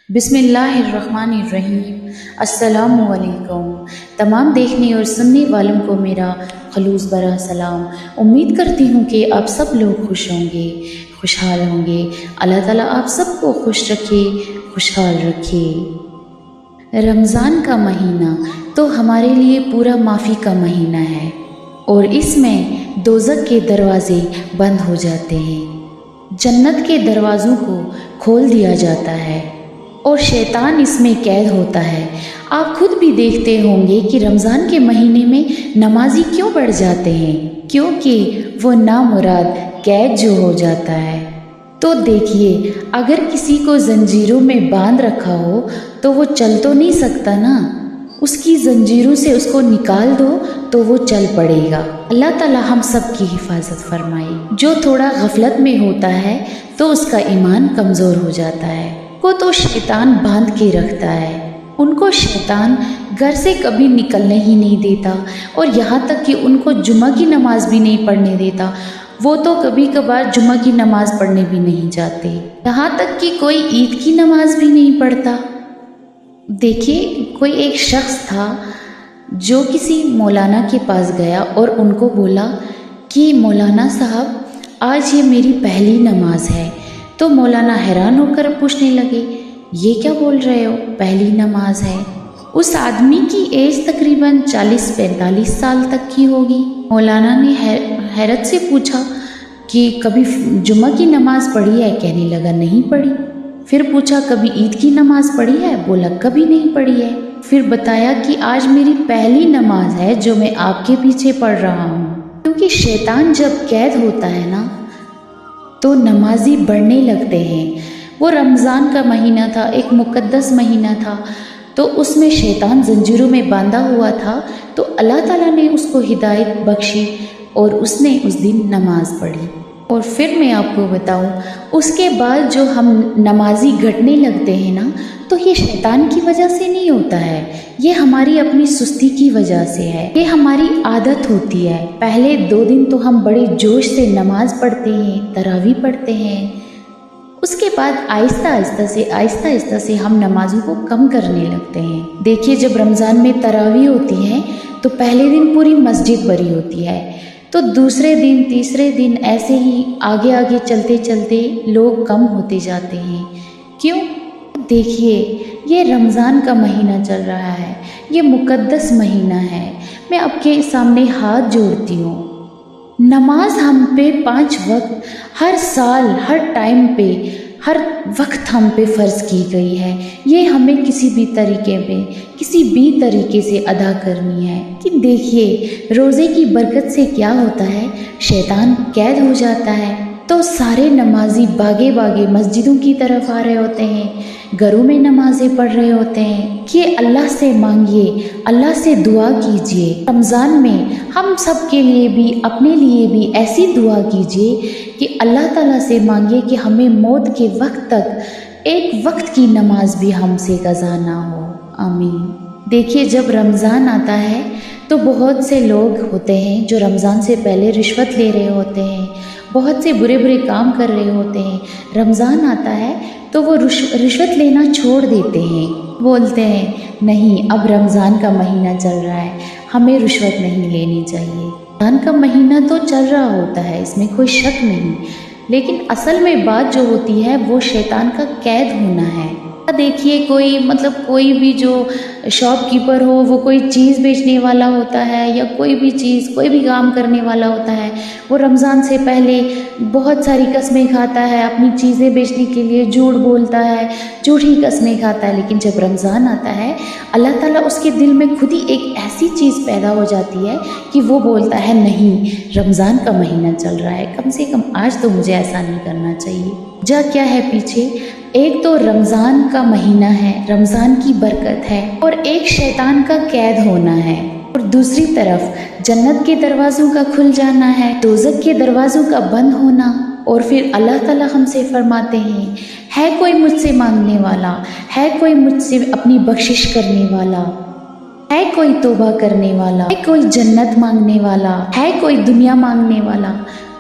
بسم اللہ الرحمن الرحیم۔ السلام علیکم۔ تمام دیکھنے اور سننے والوں کو میرا خلوص برا سلام۔ امید کرتی ہوں کہ آپ سب لوگ خوش ہوں گے، خوشحال ہوں گے۔ اللہ تعالیٰ آپ سب کو خوش رکھے، خوشحال رکھے۔ رمضان کا مہینہ تو ہمارے لیے پورا معافی کا مہینہ ہے، اور اس میں دوزخ کے دروازے بند ہو جاتے ہیں، جنت کے دروازوں کو کھول دیا جاتا ہے اور شیطان اس میں قید ہوتا ہے۔ آپ خود بھی دیکھتے ہوں گے کہ رمضان کے مہینے میں نمازی کیوں بڑھ جاتے ہیں، کیونکہ وہ نامراد قید جو ہو جاتا ہے۔ تو دیکھیے، اگر کسی کو زنجیروں میں باندھ رکھا ہو تو وہ چل تو نہیں سکتا نا، اس کی زنجیروں سے اس کو نکال دو تو وہ چل پڑے گا۔ اللہ تعالیٰ ہم سب کی حفاظت فرمائے۔ جو تھوڑا غفلت میں ہوتا ہے تو اس کا ایمان کمزور ہو جاتا ہے، کو تو شیطان باندھ کے رکھتا ہے، ان کو شیطان گھر سے کبھی نکلنے ہی نہیں دیتا، اور یہاں تک کہ ان کو جمعہ کی نماز بھی نہیں پڑھنے دیتا۔ وہ تو کبھی کبھار جمعہ کی نماز پڑھنے بھی نہیں جاتے، یہاں تک کہ کوئی عید کی نماز بھی نہیں پڑھتا۔ دیکھیے، کوئی ایک شخص تھا جو کسی مولانا کے پاس گیا اور ان کو بولا کہ مولانا صاحب، آج یہ میری پہلی نماز ہے۔ تو مولانا حیران ہو کر پوچھنے لگے، یہ کیا بول رہے ہو، پہلی نماز ہے؟ اس آدمی کی ایج تقریباً 40-45 سال تک کی ہوگی۔ مولانا نے حیرت سے پوچھا کہ کبھی جمعہ کی نماز پڑھی ہے؟ کہنے لگا نہیں پڑھی۔ پھر پوچھا کبھی عید کی نماز پڑھی ہے؟ بولا کبھی نہیں پڑھی ہے۔ پھر بتایا کہ آج میری پہلی نماز ہے جو میں آپ کے پیچھے پڑھ رہا ہوں۔ کیونکہ شیطان جب قید ہوتا ہے نا تو نمازی بڑھنے لگتے ہیں۔ وہ رمضان کا مہینہ تھا، ایک مقدس مہینہ تھا، تو اس میں شیطان زنجیروں میں باندھا ہوا تھا، تو اللہ تعالیٰ نے اس کو ہدایت بخشی اور اس نے اس دن نماز پڑھی۔ اور پھر میں آپ کو بتاؤں، اس کے بعد جو ہم نمازی گھٹنے لگتے ہیں نا، تو یہ شیطان کی وجہ سے نہیں ہوتا ہے، یہ ہماری اپنی سستی کی وجہ سے ہے، یہ ہماری عادت ہوتی ہے۔ پہلے 2 دن تو ہم بڑے جوش سے نماز پڑھتے ہیں، تراویح پڑھتے ہیں، اس کے بعد آہستہ آہستہ سے ہم نمازوں کو کم کرنے لگتے ہیں۔ دیکھیے، جب رمضان میں تراویح ہوتی ہے تو پہلے دن پوری مسجد بھری ہوتی ہے، تو دوسرے دن تیسرے دن ایسے ہی آگے چلتے چلتے لوگ کم ہوتے جاتے ہیں۔ کیوں؟ دیکھیے، یہ رمضان کا مہینہ چل رہا ہے، یہ مقدس مہینہ ہے۔ میں آپ کے سامنے ہاتھ جوڑتی ہوں، نماز ہم پہ 5 وقت ہر سال، ہر ٹائم پہ، ہر وقت ہم پہ فرض کی گئی ہے۔ یہ ہمیں کسی بھی طریقے سے ادا کرنی ہے۔ کہ دیکھیے، روزے کی برکت سے کیا ہوتا ہے، شیطان قید ہو جاتا ہے، تو سارے نمازی باغے مسجدوں کی طرف آ رہے ہوتے ہیں، گھروں میں نمازیں پڑھ رہے ہوتے ہیں کہ اللہ سے مانگیے، اللہ سے دعا کیجیے۔ رمضان میں ہم سب کے لیے بھی، اپنے لیے بھی ایسی دعا کیجیے کہ اللہ تعالیٰ سے مانگیے کہ ہمیں موت کے وقت تک ایک وقت کی نماز بھی ہم سے قضا نہ ہو، آمین۔ دیکھیے، جب رمضان آتا ہے تو بہت سے لوگ ہوتے ہیں جو رمضان سے پہلے رشوت لے رہے ہوتے ہیں، بہت سے برے کام کر رہے ہوتے ہیں۔ رمضان آتا ہے تو وہ رشوت لینا چھوڑ دیتے ہیں، بولتے ہیں نہیں، اب رمضان کا مہینہ چل رہا ہے، ہمیں رشوت نہیں لینی چاہیے۔ رمضان کا مہینہ تو چل رہا ہوتا ہے، اس میں کوئی شک نہیں، لیکن اصل میں بات جو ہوتی ہے وہ شیطان کا قید ہونا ہے۔ دیکھیے، کوئی بھی جو شاپ کیپر ہو، وہ کوئی چیز بیچنے والا ہوتا ہے، یا کوئی بھی کام کرنے والا ہوتا ہے، وہ رمضان سے پہلے بہت ساری قسمیں کھاتا ہے، اپنی چیزیں بیچنے کے لیے جھوٹ بولتا ہے، جھوٹی قسمیں کھاتا ہے، لیکن جب رمضان آتا ہے اللہ تعالیٰ اس کے دل میں خود ہی ایک ایسی چیز پیدا ہو جاتی ہے کہ وہ بولتا ہے نہیں، رمضان کا مہینہ چل رہا ہے، کم سے کم آج تو مجھے ایسا نہیں کرنا چاہیے۔ جا کیا ہے پیچھے؟ ایک تو رمضان کا مہینہ ہے، رمضان کی برکت ہے، اور ایک شیطان کا قید ہونا ہے، اور دوسری طرف جنت کے دروازوں کا کھل جانا ہے، دوزخ کے دروازوں کا بند ہونا۔ اور پھر اللہ تعالیٰ ہم سے فرماتے ہیں، ہے کوئی مجھ سے مانگنے والا، ہے کوئی مجھ سے اپنی بخشش کرنے والا، ہے کوئی توبہ کرنے والا، ہے کوئی جنت مانگنے والا، ہے کوئی دنیا مانگنے والا،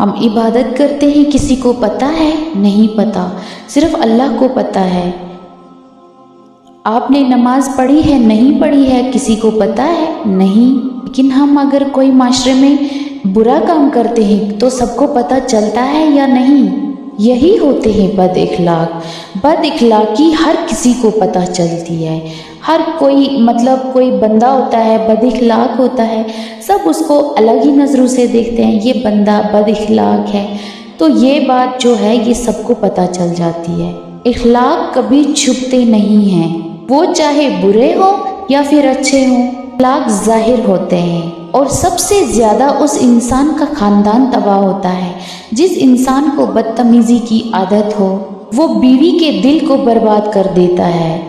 ہم عبادت کرتے ہیں، کسی کو پتہ ہے؟ نہیں پتہ، صرف اللہ کو پتہ ہے۔ آپ نے نماز پڑھی ہے؟ نہیں پڑھی ہے، کسی کو پتہ ہے؟ نہیں۔ لیکن ہم اگر کوئی معاشرے میں برا کام کرتے ہیں تو سب کو پتہ چلتا ہے یا نہیں؟ یہی ہوتے ہیں بد اخلاق۔ بد اخلاقی ہر کسی کو پتہ چلتی ہے، ہر کوئی کوئی بندہ ہوتا ہے بد اخلاق ہوتا ہے، سب اس کو الگ ہی نظروں سے دیکھتے ہیں، یہ بندہ بد اخلاق ہے۔ تو یہ بات جو ہے یہ سب کو پتہ چل جاتی ہے۔ اخلاق کبھی چھپتے نہیں ہیں، وہ چاہے برے ہوں یا پھر اچھے ہوں، اخلاق ظاہر ہوتے ہیں۔ اور سب سے زیادہ اس انسان کا خاندان تباہ ہوتا ہے جس انسان کو بدتمیزی کی عادت ہو۔ وہ بیوی کے دل کو برباد کر دیتا ہے،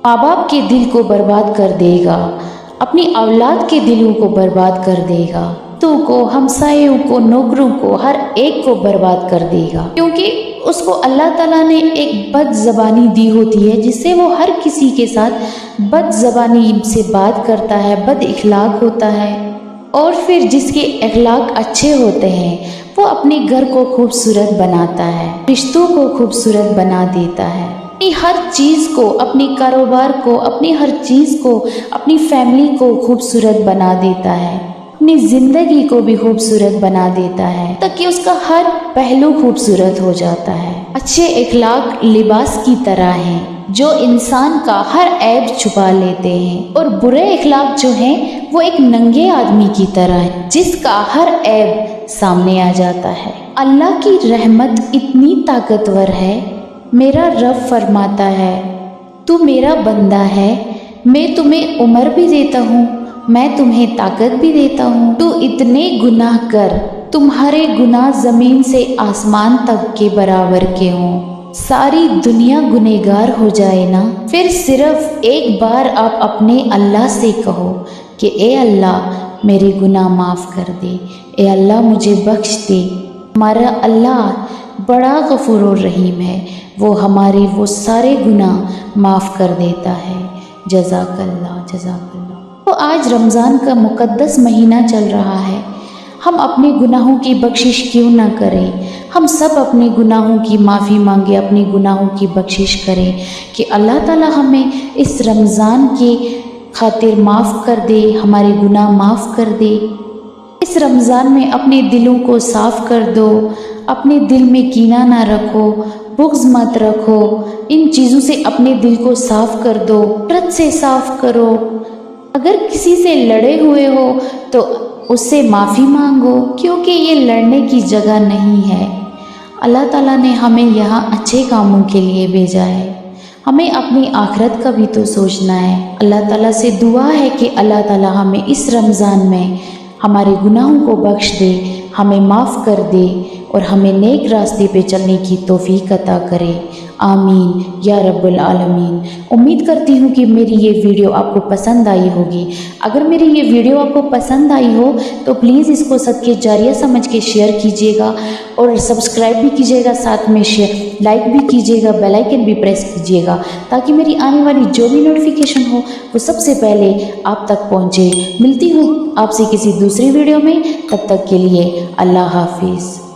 ماں باپ کے دل کو برباد کر دے گا، اپنی اولاد کے دلوں کو برباد کر دے گا، تو کو ہمسایوں کو نوکروں کو ہر ایک کو برباد کر دے گا، کیونکہ اس کو اللہ تعالیٰ نے ایک بد زبانی دی ہوتی ہے جس سے وہ ہر کسی کے ساتھ بد زبانی سے بات کرتا ہے، بد اخلاق ہوتا ہے۔ اور پھر جس کے اخلاق اچھے ہوتے ہیں وہ اپنے گھر کو خوبصورت بناتا ہے، رشتوں کو خوبصورت بنا دیتا ہے، اپنی ہر چیز کو، اپنی کاروبار کو، اپنی ہر چیز کو، اپنی فیملی کو خوبصورت بنا دیتا ہے، اپنی زندگی کو بھی خوبصورت بنا دیتا ہے تاکہ اس کا ہر پہلو خوبصورت ہو جاتا ہے۔ اچھے اخلاق لباس کی طرح ہیں جو انسان کا ہر عیب چھپا لیتے ہیں، اور برے اخلاق جو ہیں وہ ایک ننگے آدمی کی طرح ہے جس کا ہر عیب سامنے آ جاتا ہے۔ اللہ کی رحمت اتنی طاقتور ہے، میرا رب فرماتا ہے تو میرا بندہ ہے، میں تمہیں عمر بھی دیتا ہوں، میں تمہیں طاقت بھی دیتا ہوں، تو اتنے گناہ کر، تمہارے گناہ زمین سے آسمان تک کے برابر کے ہوں، ساری دنیا گنہگار ہو جائے نا، پھر صرف ایک بار آپ اپنے اللہ سے کہو کہ اے اللہ میرے گناہ معاف کر دے، اے اللہ مجھے بخش دے۔ ہمارا اللہ بڑا غفور و رحیم ہے، وہ ہمارے وہ سارے گناہ معاف کر دیتا ہے۔ جزاک اللہ، جزاک اللہ۔ تو آج رمضان کا مقدس مہینہ چل رہا ہے، ہم اپنے گناہوں کی بخشش کیوں نہ کریں؟ ہم سب اپنے گناہوں کی معافی مانگیں، اپنے گناہوں کی بخشش کریں کہ اللہ تعالیٰ ہمیں اس رمضان کی خاطر معاف کر دے، ہمارے گناہ معاف کر دے۔ اس رمضان میں اپنے دلوں کو صاف کر دو، اپنے دل میں کینہ نہ رکھو، بغض مت رکھو، ان چیزوں سے اپنے دل کو صاف کر دو، نفرت سے صاف کرو۔ اگر کسی سے لڑے ہوئے ہو تو اس سے معافی مانگو، کیونکہ یہ لڑنے کی جگہ نہیں ہے۔ اللہ تعالیٰ نے ہمیں یہاں اچھے کاموں کے لیے بھیجا ہے، ہمیں اپنی آخرت کا بھی تو سوچنا ہے۔ اللہ تعالیٰ سے دعا ہے کہ اللہ تعالیٰ ہمیں اس رمضان میں ہمارے گناہوں کو بخش دے، ہمیں معاف کر دے اور ہمیں نیک راستے پہ چلنے کی توفیق عطا کرے۔ آمین یا رب العالمین۔ امید کرتی ہوں کہ میری یہ ویڈیو آپ کو پسند آئی ہوگی۔ اگر میری یہ ویڈیو آپ کو پسند آئی ہو تو پلیز اس کو صدقہ جاریہ سمجھ کے شیئر کیجیے گا اور سبسکرائب بھی کیجیے گا، ساتھ میں لائک بھی کیجیے گا، بیل آئیکن بھی پریس کیجیے گا تاکہ میری آنے والی جو بھی نوٹیفیکیشن ہو وہ سب سے پہلے آپ تک پہنچے۔ ملتی ہوں آپ سے کسی دوسری ویڈیو میں، تب تک کے لیے اللہ حافظ۔